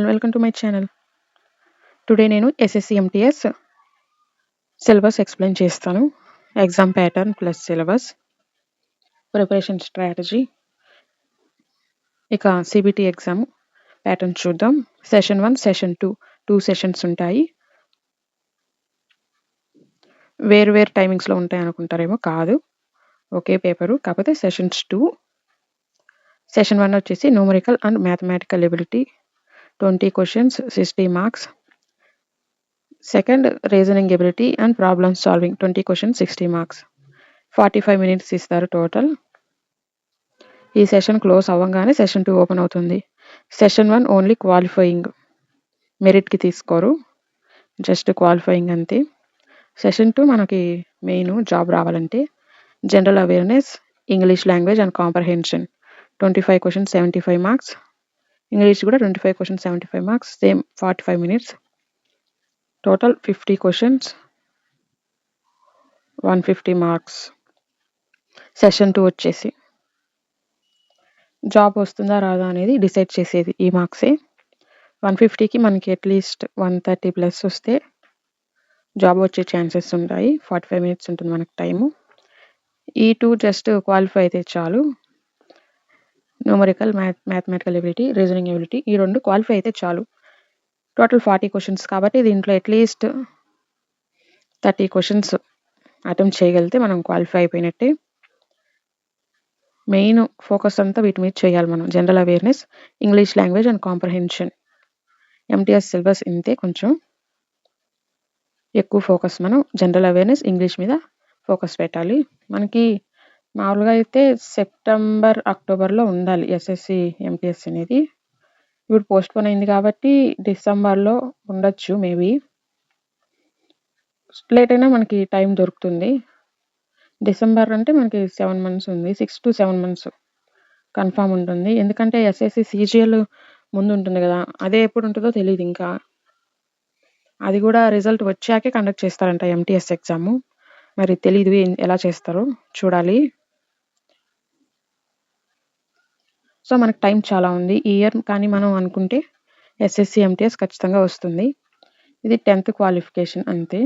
All welcome to my channel. Today నేను SSC MTS syllabus explain చేస్తాను. Exam pattern plus syllabus, preparation strategy. ఇక CBT exam pattern చూద్దాం. Session 1, session 2 sessions ఉంటాయి. వేరు టైమింగ్స్లో ఉంటాయి అనుకుంటారేమో, కాదు, ఒకే పేపరు, కాకపోతే సెషన్స్ 2. సెషన్ 1 వచ్చేసి numerical and mathematical ability, 20 questions, 60 marks. Second, reasoning ability and problem solving, 20 questions, 60 marks. 45 minutes ఇస్తారు టోటల్. ఈ సెషన్ క్లోజ్ అవ్వగానే సెషన్ 2 ఓపెన్ అవుతుంది. సెషన్ 1 ఓన్లీ క్వాలిఫైయింగ్, మెరిట్కి తీసుకోరు, జస్ట్ క్వాలిఫైయింగ్ అంతే. సెషన్ 2 మనకి మెయిన్ జాబ్ రావాలంటే general awareness, English language and comprehension, 25 questions, 75 marks. English కూడా 25 questions, 75 marks, same 45 minutes. Total 50 questions, 150 marks. Session 2 వచ్చేసి జాబ్ వస్తుందా రాదా అనేది డిసైడ్ చేసేది ఈ మార్క్సే. 150కి మనకి అట్లీస్ట్ 130+ వస్తే జాబ్ వచ్చే ఛాన్సెస్ ఉంటాయి. 45 minutes ఉంటుంది మనకు టైము. ఈ 2 జస్ట్ క్వాలిఫై అయితే చాలు. Numerical, mathematical ability, reasoning ability, ఈ 2 క్వాలిఫై అయితే చాలు. టోటల్ 40 questions కాబట్టి దీంట్లో అట్లీస్ట్ 30 questions అటెంప్ట్ చేయగలిగితే మనం క్వాలిఫై అయిపోయినట్టే. మెయిన్ ఫోకస్ అంతా వీటి మీద చేయాలి మనం. General awareness, English language and comprehension. MTS syllabus ఇంతే, కొంచెం ఎక్కువ ఫోకస్ మనం జనరల్ అవేర్నెస్, ఇంగ్లీష్ మీద ఫోకస్ పెట్టాలి. మనకి మామూలుగా అయితే సెప్టెంబర్, అక్టోబర్లో ఉండాలి ఎస్ఎస్సి ఎంటీఎస్ అనేది. ఇప్పుడు పోస్ట్పోన్ అయింది కాబట్టి డిసెంబర్లో ఉండొచ్చు, మేబీ లేట్ అయినా మనకి టైం దొరుకుతుంది. డిసెంబర్ అంటే మనకి 7 months ఉంది, 6 to 7 months కన్ఫామ్ ఉంటుంది. ఎందుకంటే ఎస్ఎస్సి సిజిఎల్ ముందు ఉంటుంది కదా, అదే ఎప్పుడు ఉంటుందో తెలియదు. ఇంకా అది కూడా రిజల్ట్ వచ్చాకే కండక్ట్ చేస్తారంట ఎంటీఎస్ ఎగ్జాము. మరి తెలీదు ఎలా చేస్తారో చూడాలి. సో మనకు టైం చాలా ఉంది ఈ ఇయర్. కానీ మనం అనుకుంటే ఎస్ఎస్సి ఎంటీఎస్ ఖచ్చితంగా వస్తుంది. ఇది 10th క్వాలిఫికేషన్ అంతే.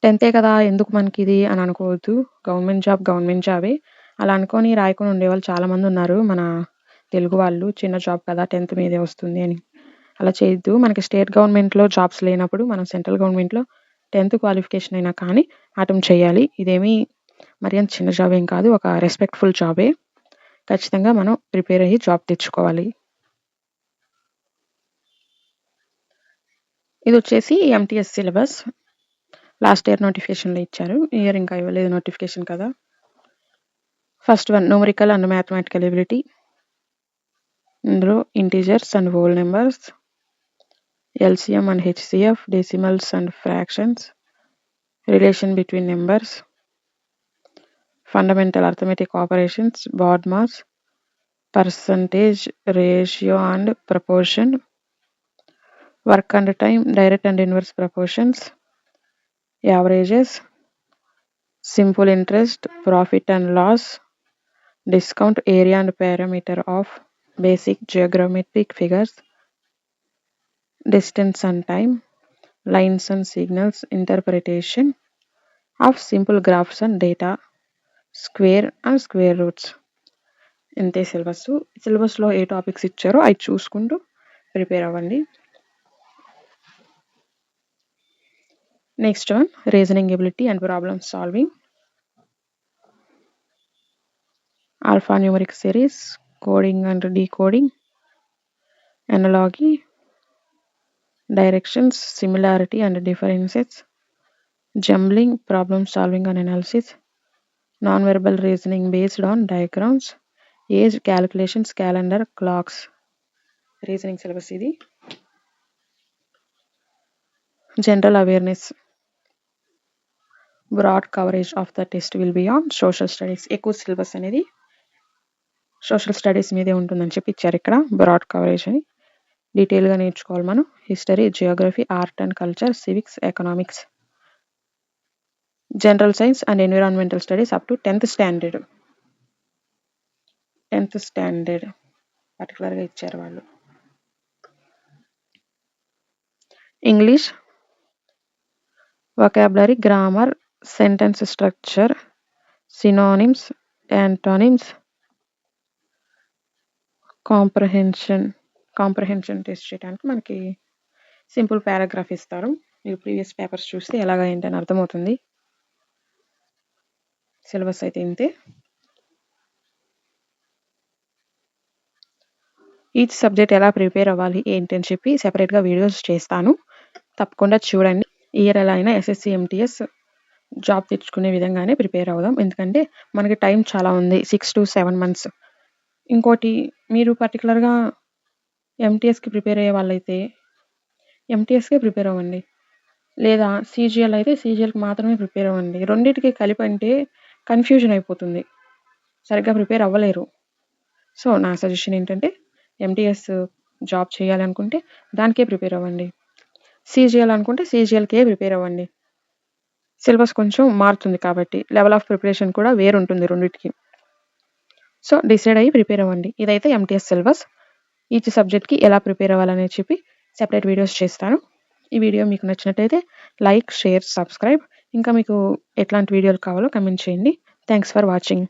10th కదా ఎందుకు మనకి ఇది అని అనుకోవద్దు. గవర్నమెంట్ జాబే అలా అనుకొని రాయకుండా ఉండేవాళ్ళు చాలామంది ఉన్నారు మన తెలుగు వాళ్ళు. చిన్న జాబ్ కదా 10th మీదే వస్తుంది అని అలా చేయొద్దు. మనకి స్టేట్ గవర్నమెంట్లో జాబ్స్ లేనప్పుడు మనం సెంట్రల్ గవర్నమెంట్లో 10th క్వాలిఫికేషన్ అయినా కానీ అటెంప్ట్ చేయాలి. ఇదేమీ మరి అంత చిన్న జాబ్ ఏం కాదు, ఒక రెస్పెక్ట్ఫుల్ జాబే. ఖచ్చితంగా మనం ప్రిపేర్ అయ్యి జాబ్ తెచ్చుకోవాలి. ఇది వచ్చేసి ఎంటీఎస్ సిలబస్. లాస్ట్ ఇయర్ నోటిఫికేషన్లో ఇచ్చారు, ఈ ఇయర్ ఇంకా ఇవ్వలేదు నోటిఫికేషన్ కదా. First one numerical and mathematical ability. ఇందులో integers and whole numbers, LCM and HCF, decimals and fractions, relation between numbers, fundamental arithmetic operations, BODMAS, percentage, ratio and proportion, work and time, direct and inverse proportions, averages, simple interest, profit and loss, discount, area and parameter of basic geometric figures, distance and time, lines and signals, interpretation of simple graphs and data, square and square roots. ఇంతే సిలబస్లో ఏ topics ఇచ్చారో అవి చూసుకుంటూ prepare అవ్వండి. Next one reasoning ability and problem solving. Alphanumeric series, coding and decoding, analogy, directions, similarity and differences, jumbling, problem solving and analysis, non-verbal reasoning based on diagrams, age, calculations, calendar, clocks. Reasoning syllabus ఇది. General awareness, broad coverage of the test will be on social studies. ఎక్కువ syllabus అనేది social studies మీదే ఉంటుందని చెప్పి ఇచ్చారు ఇక్కడ. Broad coverage అని డీటెయిల్గా నేర్చుకోవాలి మనం. History, Geography, art and culture, civics, economics, general science and environmental studies up to 10th standard పర్టికులర్గా ఇచ్చారు వాళ్ళు. English, vocabulary, grammar, sentence structure, synonyms, antonyms, comprehension test చేయడానికి మనకి సింపుల్ పారాగ్రాఫ్ ఇస్తారు. మీరు ప్రీవియస్ పేపర్స్ చూస్తే ఎలాగ ఏంటని అర్థమవుతుంది. సిలబస్ అయితే ఇంతే. ఈచ్ సబ్జెక్ట్ ఎలా ప్రిపేర్ అవ్వాలి ఏంటి అని చెప్పి సెపరేట్గా వీడియోస్ చేస్తాను, తప్పకుండా చూడండి. ఇయర్ ఎలా అయినా ఎస్ఎస్సి ఎంటీఎస్ జాబ్ తెచ్చుకునే విధంగానే ప్రిపేర్ అవుదాం, ఎందుకంటే మనకి టైం చాలా ఉంది, 6 to 7 months. ఇంకోటి, మీరు పర్టికులర్గా ఎంటీఎస్కి ప్రిపేర్ అయ్యే వాళ్ళైతే ఎంటీఎస్కే ప్రిపేర్ అవ్వండి, లేదా సీజీఎల్ అయితే సీజీఎల్కి మాత్రమే ప్రిపేర్ అవ్వండి. రెండింటికి కలిపి అంటే కన్ఫ్యూజన్ అయిపోతుంది, సరిగ్గా ప్రిపేర్ అవ్వలేరు. సో నా సజెషన్ ఏంటంటే ఎంటీఎస్ జాబ్ చేయాలనుకుంటే దానికే ప్రిపేర్ అవ్వండి, సీజీఎల్ అనుకుంటే సీజీఎల్కే ప్రిపేర్ అవ్వండి. సిలబస్ కొంచెం మారుతుంది కాబట్టి లెవెల్ ఆఫ్ ప్రిపరేషన్ కూడా వేరుంటుంది రెండింటికి. సో డిసైడ్ అయ్యి ప్రిపేర్ అవ్వండి. ఇదైతే ఎంటీఎస్ సిలబస్. ఈచ్ సబ్జెక్ట్కి ఎలా ప్రిపేర్ అవ్వాలని చెప్పి సెపరేట్ వీడియోస్ చేస్తాను. ఈ వీడియో మీకు నచ్చినట్టయితే లైక్, షేర్, సబ్స్క్రైబ్. ఇంకా మీకు ఎట్లాంటి వీడియోలు కావాలో కమెంట్ చేయండి. Thanks for watching.